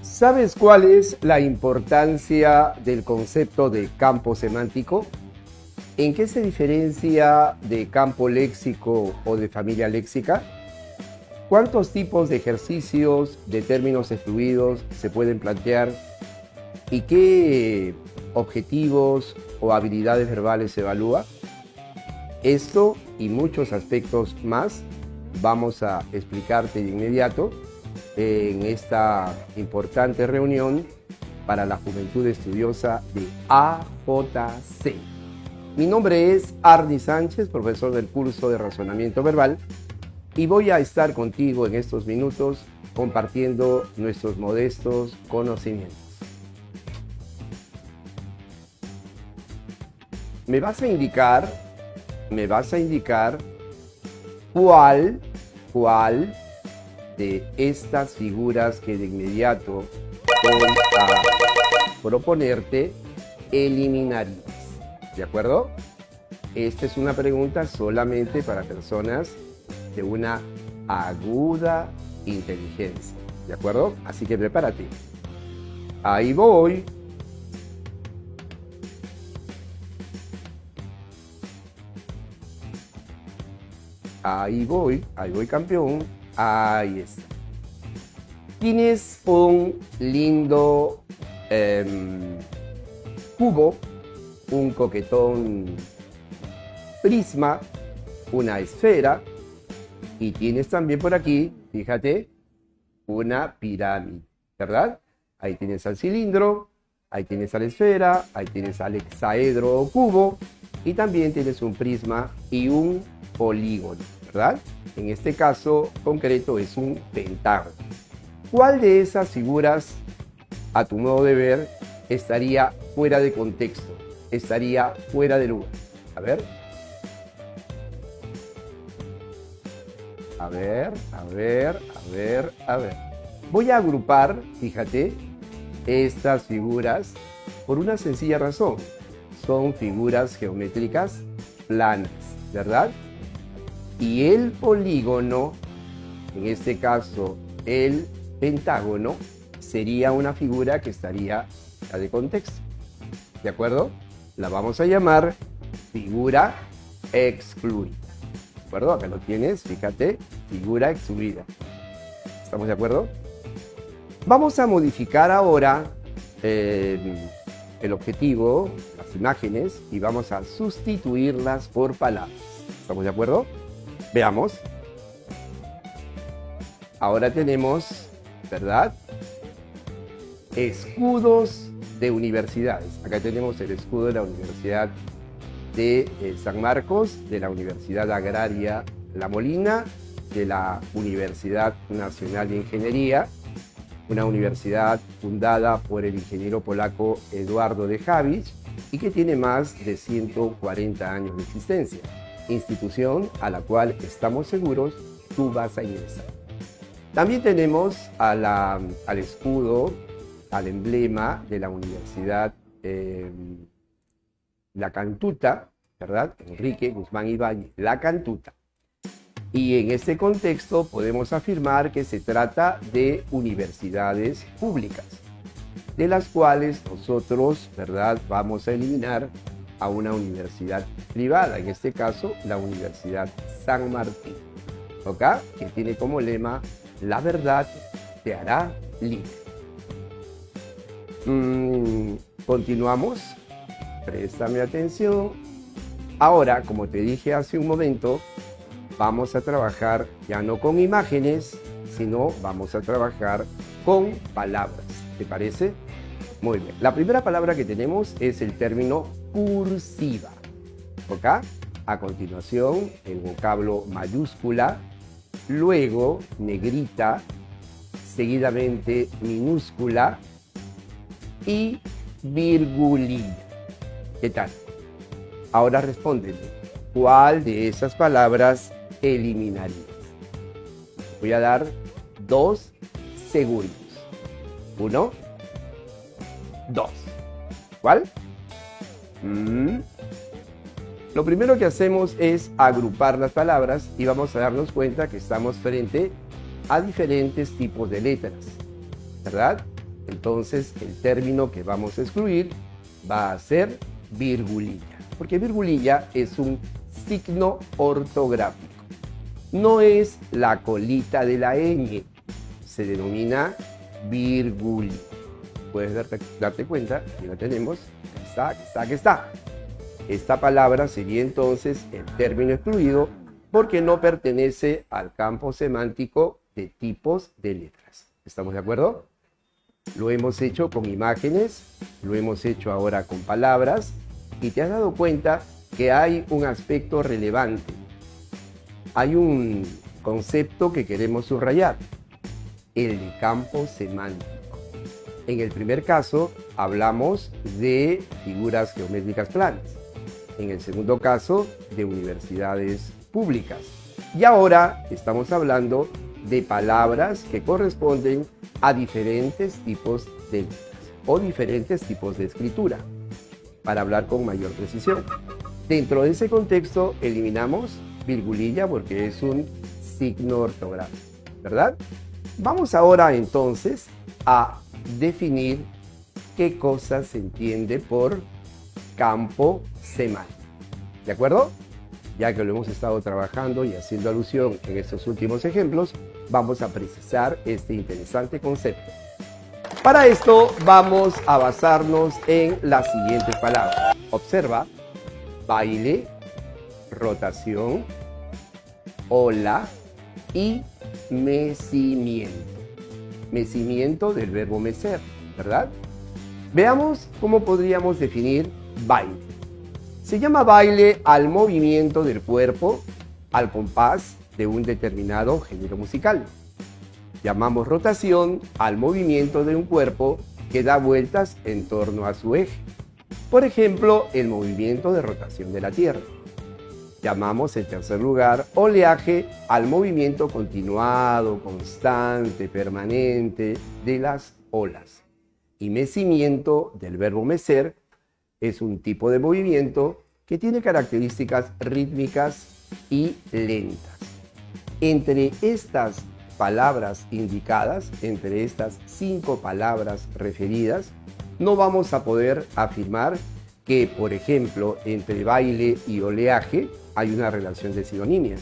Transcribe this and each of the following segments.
¿Sabes cuál es la importancia del concepto de campo semántico? ¿En qué se diferencia de campo léxico o de familia léxica? ¿Cuántos tipos de ejercicios de términos excluidos se pueden plantear? ¿Y qué objetivos o habilidades verbales se evalúa? Esto y muchos aspectos más vamos a explicarte de inmediato en esta importante reunión para la juventud estudiosa de AJC. Mi nombre es Arny Sánchez, profesor del curso de razonamiento verbal, y voy a estar contigo en estos minutos compartiendo nuestros modestos conocimientos. Me vas a indicar cuál de estas figuras que de inmediato voy a proponerte eliminarías. ¿De acuerdo? Esta es una pregunta solamente para personas de una aguda inteligencia. ¿De acuerdo? Así que prepárate. Ahí voy. Ahí voy campeón. Ahí está. Tienes un lindo cubo, un coquetón prisma, una esfera, y tienes también por aquí, fíjate, una pirámide, ¿verdad? Ahí tienes al cilindro, ahí tienes a la esfera, ahí tienes al hexaedro o cubo, y también tienes un prisma y un polígono, ¿verdad? En este caso concreto es un pentágono. ¿Cuál de esas figuras, a tu modo de ver, estaría fuera de contexto? Estaría fuera de lugar. A ver. A ver. Voy a agrupar, fíjate, estas figuras por una sencilla razón. Son figuras geométricas planas, ¿verdad? Y el polígono, en este caso el pentágono, sería una figura que estaría fuera de contexto. ¿De acuerdo? La vamos a llamar figura excluida. ¿De acuerdo? Acá lo tienes, fíjate, figura excluida. ¿Estamos de acuerdo? Vamos a modificar ahora el objetivo, las imágenes, y vamos a sustituirlas por palabras. ¿Estamos de acuerdo? Veamos. Ahora tenemos, ¿verdad? Escudos de universidades. Acá tenemos el escudo de la Universidad de San Marcos, de la Universidad Agraria La Molina, de la Universidad Nacional de Ingeniería, una universidad fundada por el ingeniero polaco Eduardo de Habich y que tiene más de 140 años de existencia. Institución a la cual estamos seguros tú vas a ingresar. También tenemos al escudo, al emblema de la Universidad La Cantuta, ¿verdad? Enrique Guzmán Ibáñez, La Cantuta. Y en este contexto podemos afirmar que se trata de universidades públicas, de las cuales nosotros, ¿verdad?, vamos a eliminar a una universidad privada, en este caso la Universidad San Martín, ¿ok? Que tiene como lema: la verdad te hará libre. Continuamos, préstame atención. Ahora, como te dije hace un momento, vamos a trabajar ya no con imágenes, sino vamos a trabajar con palabras. ¿Te parece? Muy bien. La primera palabra que tenemos es el término cursiva. ¿Ok? A continuación, el vocablo mayúscula, luego negrita, seguidamente minúscula y virgulina. ¿Qué tal? Ahora respóndeme. ¿Cuál de esas palabras eliminarías? Voy a dar 2 segundos. 1, 2. ¿Cuál? Lo primero que hacemos es agrupar las palabras y vamos a darnos cuenta que estamos frente a diferentes tipos de letras, ¿verdad? Entonces, el término que vamos a excluir va a ser virgulilla, porque virgulilla es un signo ortográfico. No es la colita de la ñ, se denomina virgulilla. Puedes darte cuenta, aquí la tenemos, aquí está. Esta palabra sería entonces el término excluido porque no pertenece al campo semántico de tipos de letras. ¿Estamos de acuerdo? Lo hemos hecho con imágenes, lo hemos hecho ahora con palabras y te has dado cuenta que hay un aspecto relevante. Hay un concepto que queremos subrayar, el de campo semántico. En el primer caso hablamos de figuras geométricas planas. En el segundo caso, de universidades públicas. Y ahora estamos hablando de palabras que corresponden a diferentes tipos de letras o diferentes tipos de escritura, para hablar con mayor precisión. Dentro de ese contexto eliminamos virgulilla porque es un signo ortográfico, ¿verdad? Vamos ahora entonces a definir qué cosa se entiende por campo semántico. ¿De acuerdo? Ya que lo hemos estado trabajando y haciendo alusión en estos últimos ejemplos, vamos a precisar este interesante concepto. Para esto vamos a basarnos en las siguientes palabras. Observa: baile, rotación, ola y mecimiento. Mecimiento del verbo mecer, ¿verdad? Veamos cómo podríamos definir baile. Se llama baile al movimiento del cuerpo al compás de un determinado género musical. Llamamos rotación al movimiento de un cuerpo que da vueltas en torno a su eje. Por ejemplo, el movimiento de rotación de la Tierra. Llamamos, en tercer lugar, oleaje al movimiento continuado, constante, permanente de las olas. Y mecimiento del verbo mecer es un tipo de movimiento que tiene características rítmicas y lentas. Entre estas palabras indicadas, entre estas 5 palabras referidas, no vamos a poder afirmar que, por ejemplo, entre baile y oleaje hay una relación de sinonimia,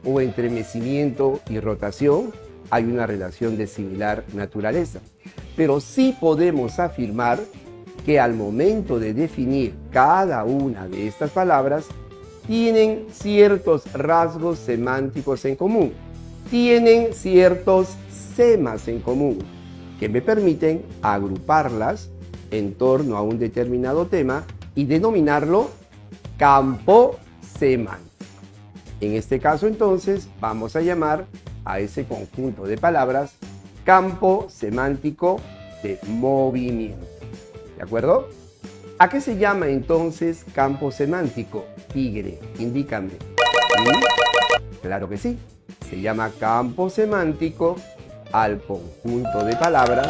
o entre mecimiento y rotación hay una relación de similar naturaleza. Pero sí podemos afirmar que al momento de definir cada una de estas palabras, tienen ciertos rasgos semánticos en común, tienen ciertos semas en común, que me permiten agruparlas en torno a un determinado tema y denominarlo campo semántico. En este caso, entonces, vamos a llamar a ese conjunto de palabras campo semántico de movimiento. ¿De acuerdo? ¿A qué se llama entonces campo semántico? Tigre, indícame. ¿Sí? Claro que sí. Se llama campo semántico al conjunto de palabras,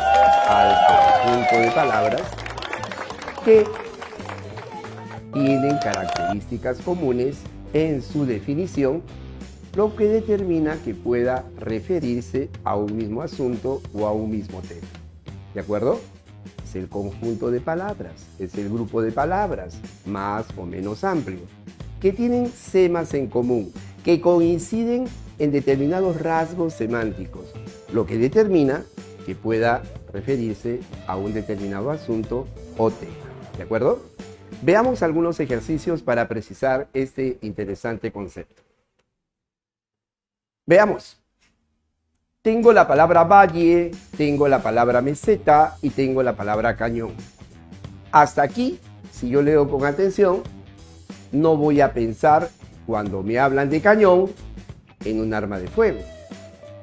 que tienen características comunes en su definición, lo que determina que pueda referirse a un mismo asunto o a un mismo tema. ¿De acuerdo? Es el conjunto de palabras, es el grupo de palabras, más o menos amplio, que tienen semas en común, que coinciden en determinados rasgos semánticos, lo que determina que pueda referirse a un determinado asunto o tema. ¿De acuerdo? Veamos algunos ejercicios para precisar este interesante concepto. Veamos. Tengo la palabra valle, tengo la palabra meseta y tengo la palabra cañón. Hasta aquí, si yo leo con atención, no voy a pensar, cuando me hablan de cañón, en un arma de fuego.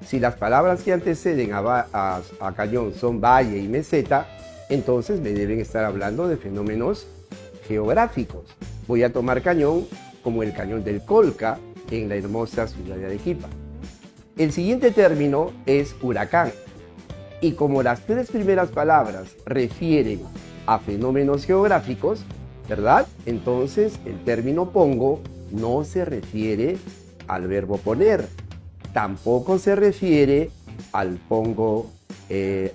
Si las palabras que anteceden a cañón son valle y meseta, entonces me deben estar hablando de fenómenos geográficos. Voy a tomar cañón como el cañón del Colca en la hermosa ciudad de Arequipa. El siguiente término es huracán, y como las 3 primeras palabras refieren a fenómenos geográficos, ¿verdad? Entonces el término pongo no se refiere al verbo poner, tampoco se refiere al pongo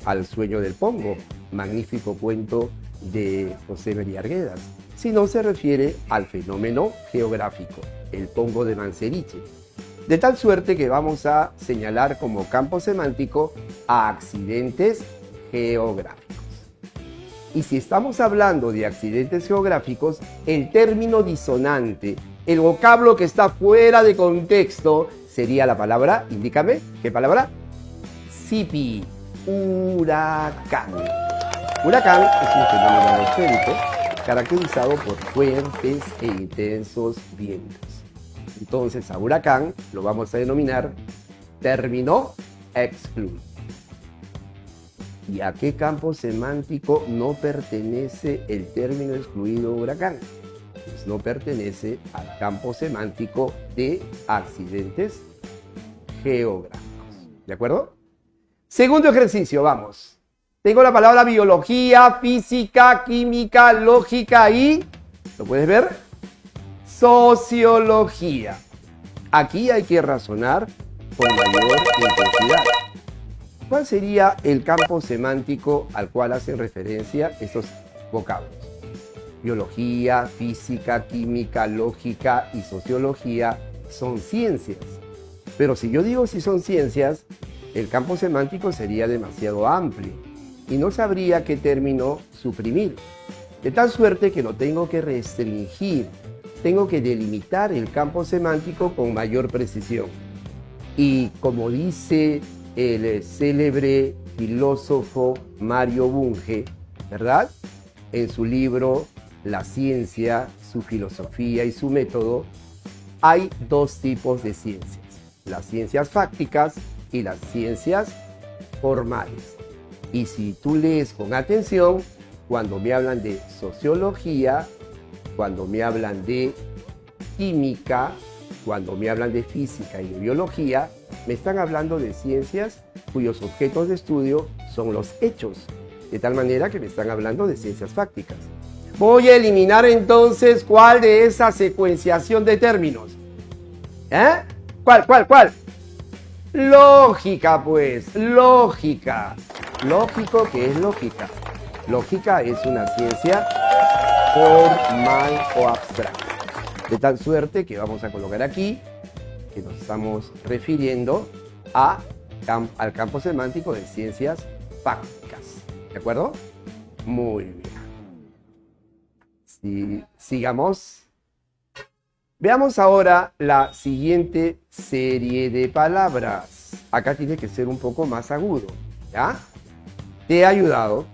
al sueño del Pongo, magnífico cuento de José María Arguedas, sino se refiere al fenómeno geográfico, el Pongo de Manseriche. De tal suerte que vamos a señalar como campo semántico a accidentes geográficos. Y si estamos hablando de accidentes geográficos, el término disonante, el vocablo que está fuera de contexto, sería la palabra, indícame, ¿qué palabra? Sipi, huracán. Huracán es un fenómeno atmosférico caracterizado por fuertes e intensos vientos. Entonces a huracán lo vamos a denominar término excluido. ¿Y a qué campo semántico no pertenece el término excluido huracán? Pues no pertenece al campo semántico de accidentes geográficos. ¿De acuerdo? Segundo ejercicio, vamos. Tengo la palabra biología, física, química, lógica y, ¿lo puedes ver? Sociología. Aquí hay que razonar con mayor intensidad. ¿Cuál sería el campo semántico al cual hacen referencia estos vocablos? Biología, física, química, lógica y sociología son ciencias. Pero si yo digo si son ciencias, el campo semántico sería demasiado amplio y no sabría qué término suprimir. De tal suerte que lo tengo que restringir, tengo que delimitar el campo semántico con mayor precisión. Y como dice el célebre filósofo Mario Bunge, ¿verdad? En su libro La ciencia, su filosofía y su método, hay dos tipos de ciencias: las ciencias fácticas y las ciencias formales. Y si tú lees con atención, cuando me hablan de sociología, cuando me hablan de química, cuando me hablan de física y de biología, me están hablando de ciencias cuyos objetos de estudio son los hechos, de tal manera que me están hablando de ciencias fácticas. Voy a eliminar entonces cuál de esa secuenciación de términos. ¿Cuál? Lógica, pues, lógica. Lógico, ¿qué es lógica? Lógica es una ciencia formal o abstracta. De tal suerte que vamos a colocar aquí que nos estamos refiriendo al campo semántico de ciencias fácticas. ¿De acuerdo? Muy bien. Sigamos. Veamos ahora la siguiente serie de palabras. Acá tiene que ser un poco más agudo, ¿ya? Te he ayudado,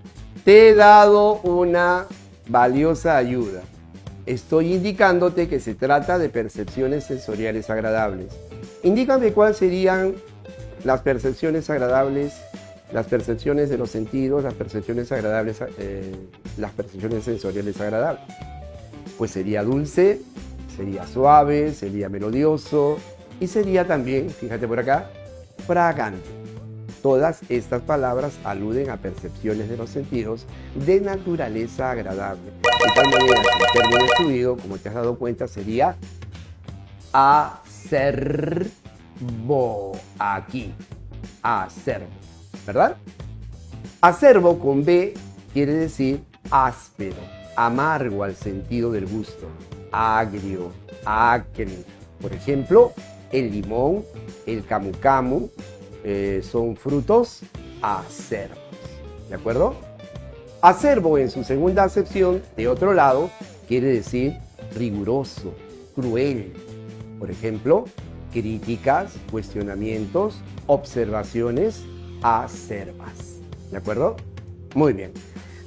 te he dado una valiosa ayuda. Estoy indicándote que se trata de percepciones sensoriales agradables. Indícame cuáles serían las percepciones agradables, las percepciones de los sentidos, las percepciones agradables, las percepciones sensoriales agradables. Pues sería dulce, sería suave, sería melodioso y sería también, fíjate por acá, fragante. Todas estas palabras aluden a percepciones de los sentidos de naturaleza agradable. De tal manera que el término excluido, como te has dado cuenta, sería acerbo. Aquí, acerbo, ¿verdad? Acerbo con B quiere decir áspero, amargo al sentido del gusto, agrio, acre. Por ejemplo, el limón, el camu camu, son frutos acerbos, ¿de acuerdo? Acerbo en su segunda acepción, de otro lado, quiere decir riguroso, cruel. Por ejemplo, críticas, cuestionamientos, observaciones acerbas, ¿de acuerdo? Muy bien.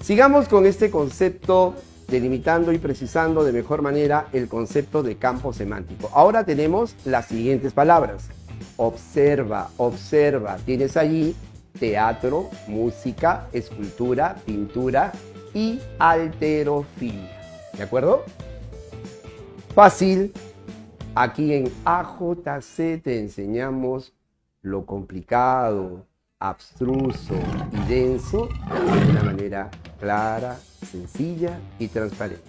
Sigamos con este concepto, delimitando y precisando de mejor manera el concepto de campo semántico. Ahora tenemos las siguientes palabras. Observa, observa. Tienes allí teatro, música, escultura, pintura y halterofilia. ¿De acuerdo? Fácil. Aquí en AJC te enseñamos lo complicado, abstruso y denso de una manera clara, sencilla y transparente.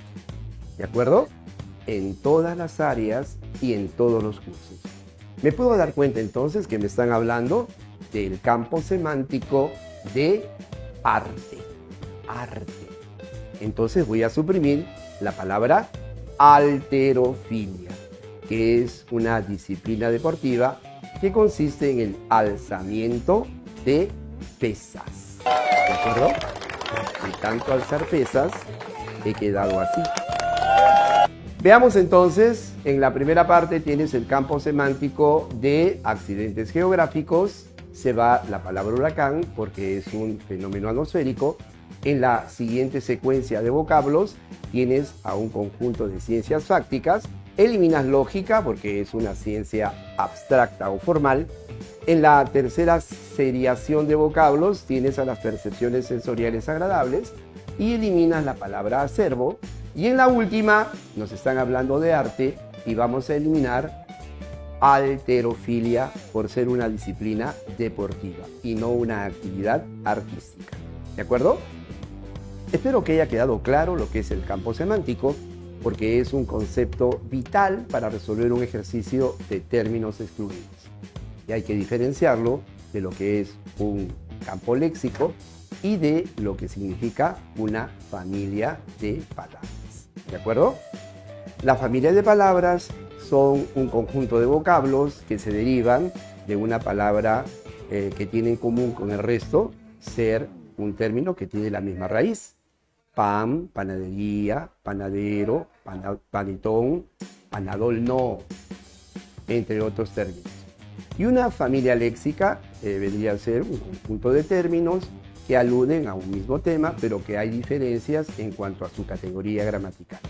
¿De acuerdo? En todas las áreas y en todos los cursos. Me puedo dar cuenta entonces que me están hablando del campo semántico de arte. Arte. Entonces voy a suprimir la palabra halterofilia, que es una disciplina deportiva que consiste en el alzamiento de pesas. ¿De acuerdo? De tanto alzar pesas, he quedado así. Veamos entonces, en la primera parte tienes el campo semántico de accidentes geográficos, se va la palabra huracán porque es un fenómeno atmosférico. En la siguiente secuencia de vocablos tienes a un conjunto de ciencias fácticas, eliminas lógica porque es una ciencia abstracta o formal. En la tercera seriación de vocablos tienes a las percepciones sensoriales agradables y eliminas la palabra acervo. Y en la última nos están hablando de arte y vamos a eliminar halterofilia por ser una disciplina deportiva y no una actividad artística. ¿De acuerdo? Espero que haya quedado claro lo que es el campo semántico, porque es un concepto vital para resolver un ejercicio de términos excluidos. Y hay que diferenciarlo de lo que es un campo léxico y de lo que significa una familia de palabras. ¿De acuerdo? La familia de palabras son un conjunto de vocablos que se derivan de una palabra que tiene en común con el resto ser un término que tiene la misma raíz. Pan, panadería, panadero, panetón, panadol no, entre otros términos. Y una familia léxica vendría a ser un conjunto de términos que aluden a un mismo tema, pero que hay diferencias en cuanto a su categoría gramatical.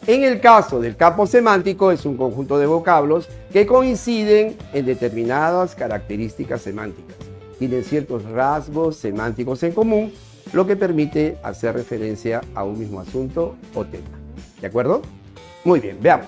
En el caso del campo semántico es un conjunto de vocablos que coinciden en determinadas características semánticas. Tienen ciertos rasgos semánticos en común, lo que permite hacer referencia a un mismo asunto o tema. ¿De acuerdo? Muy bien, veamos.